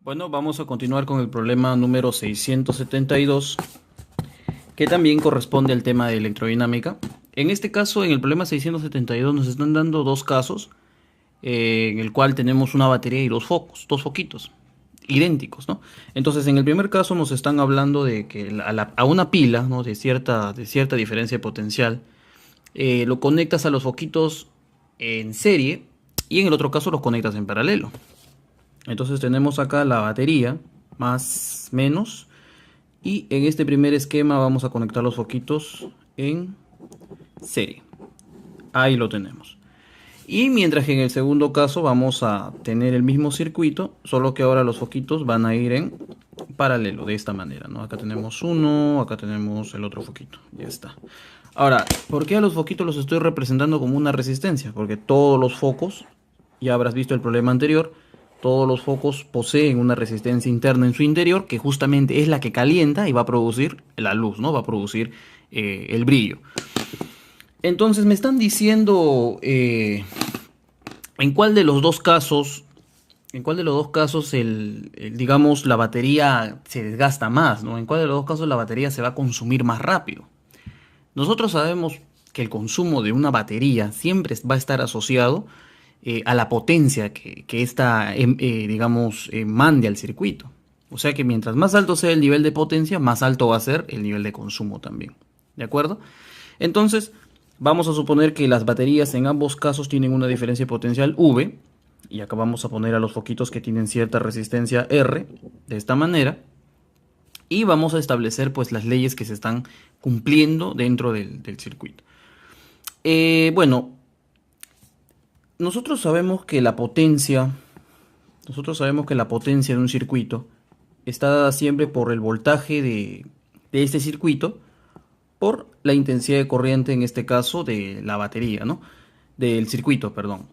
Bueno, vamos a continuar con el problema número 672, que también corresponde al tema de electrodinámica. En este caso, en el problema 672 nos están dando dos casos, en el cual tenemos una batería y dos focos, dos foquitos idénticos, ¿no? Entonces, en el primer caso nos están hablando de que a una pila, ¿no?, de cierta diferencia de potencial, lo conectas a los foquitos en serie y en el otro caso los conectas en paralelo. Entonces tenemos acá la batería más menos, y en este primer esquema vamos a conectar los foquitos en serie. Ahí lo tenemos. Y mientras que en el segundo caso vamos a tener el mismo circuito, solo que ahora los foquitos van a ir en paralelo, de esta manera, ¿no? Acá tenemos uno, acá tenemos el otro foquito, ya está. Ahora, ¿por qué a los foquitos los estoy representando como una resistencia? Porque todos los focos, ya habrás visto el problema anterior, todos los focos poseen una resistencia interna en su interior, que justamente es la que calienta y va a producir la luz, ¿no? Va a producir el brillo. Entonces me están diciendo en cuál de los dos casos, digamos, la batería se desgasta más, ¿no? En cuál de los dos casos la batería se va a consumir más rápido. Nosotros sabemos que el consumo de una batería siempre va a estar asociado a la potencia que ésta, digamos, mande al circuito. O sea que mientras más alto sea el nivel de potencia, más alto va a ser el nivel de consumo también. ¿De acuerdo? Entonces, vamos a suponer que las baterías en ambos casos tienen una diferencia potencial V. Y acá vamos a poner a los foquitos que tienen cierta resistencia R, de esta manera. Y vamos a establecer pues las leyes que se están cumpliendo dentro del circuito. Bueno, nosotros sabemos que la potencia de un circuito está dada siempre por el voltaje de este circuito por la intensidad de corriente, en este caso de la batería, ¿no? Del circuito, perdón.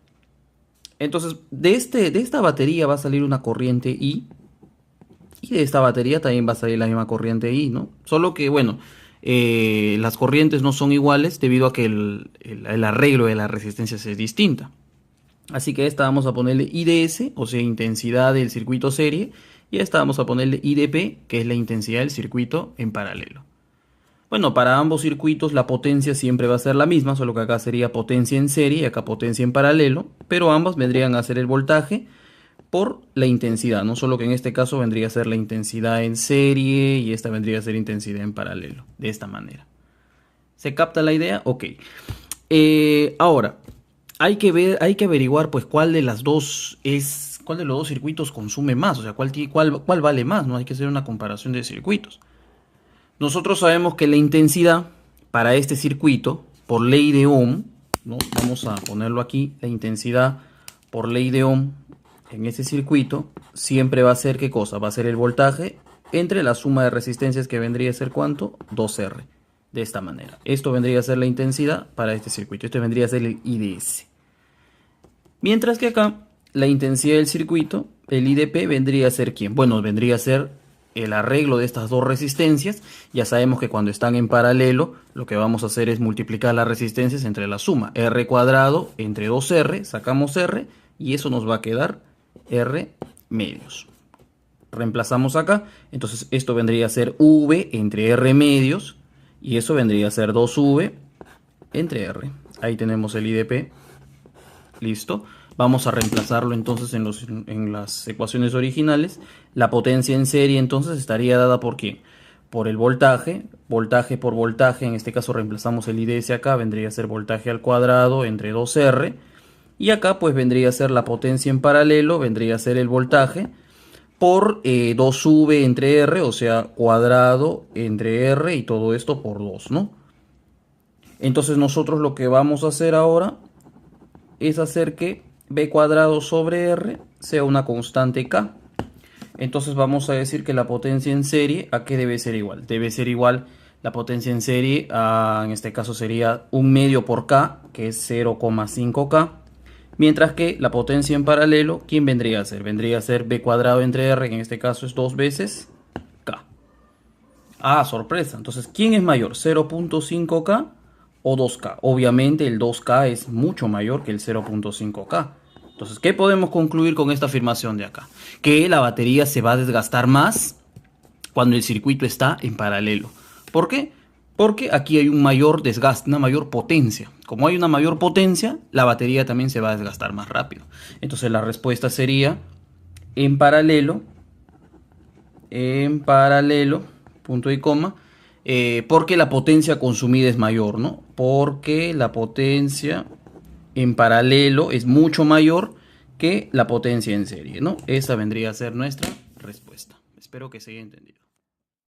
Entonces, de esta batería va a salir una corriente I, y de esta batería también va a salir la misma corriente I, ¿no? Solo que, bueno, las corrientes no son iguales debido a que el arreglo de las resistencias es distinta. Así que a esta vamos a ponerle IDS, o sea, intensidad del circuito serie, y a esta vamos a ponerle IDP, que es la intensidad del circuito en paralelo. Bueno, para ambos circuitos la potencia siempre va a ser la misma, solo que acá sería potencia en serie y acá potencia en paralelo, pero ambas vendrían a ser el voltaje por la intensidad, no solo que en este caso vendría a ser la intensidad en serie y esta vendría a ser intensidad en paralelo, de esta manera. ¿Se capta la idea? Ok. Ahora, hay que averiguar pues cuál de los dos circuitos consume más, o sea, cuál vale más, ¿no? Hay que hacer una comparación de circuitos. Nosotros sabemos que la intensidad para este circuito, por ley de Ohm, ¿no? Vamos a ponerlo aquí, la intensidad por ley de Ohm en este circuito siempre va a ser, ¿qué cosa? Va a ser el voltaje entre la suma de resistencias, que vendría a ser ¿cuánto? 2R. De esta manera. Esto vendría a ser la intensidad para este circuito. Este vendría a ser el IDS. Mientras que acá, la intensidad del circuito, el IDP, vendría a ser ¿quién? Bueno, vendría a ser el arreglo de estas dos resistencias. Ya sabemos que cuando están en paralelo, lo que vamos a hacer es multiplicar las resistencias entre la suma. R cuadrado entre 2R, sacamos R, y eso nos va a quedar R medios. Reemplazamos acá, entonces esto vendría a ser V entre R medios, y eso vendría a ser 2V entre R. Ahí tenemos el IDP. Listo. Vamos a reemplazarlo entonces en las ecuaciones originales. La potencia en serie entonces estaría dada por ¿quién? Por el voltaje. Voltaje por voltaje, en este caso reemplazamos el IDS acá, vendría a ser voltaje al cuadrado entre 2R. Y acá pues vendría a ser la potencia en paralelo, vendría a ser el voltaje por 2V entre R, o sea, cuadrado entre R, y todo esto por 2, ¿no? Entonces nosotros lo que vamos a hacer ahora es hacer que B cuadrado sobre R sea una constante K. Entonces vamos a decir que la potencia en serie, ¿a qué debe ser igual? Debe ser igual la potencia en serie a, en este caso sería 1 medio por K, que es 0,5K. Mientras que la potencia en paralelo, ¿quién vendría a ser? Vendría a ser B cuadrado entre R, que en este caso es 2 veces K. Ah, sorpresa. Entonces, ¿quién es mayor? ¿0,5K o 2K? Obviamente el 2K es mucho mayor que el 0,5K. Entonces, ¿qué podemos concluir con esta afirmación de acá? Que la batería se va a desgastar más cuando el circuito está en paralelo. ¿Por qué? Porque aquí hay un mayor desgaste, una mayor potencia. Como hay una mayor potencia, la batería también se va a desgastar más rápido. Entonces la respuesta sería en paralelo, punto y coma, porque la potencia consumida es mayor, ¿no? Porque la potencia en paralelo es mucho mayor que la potencia en serie, ¿no? Esa vendría a ser nuestra respuesta. Espero que se haya entendido.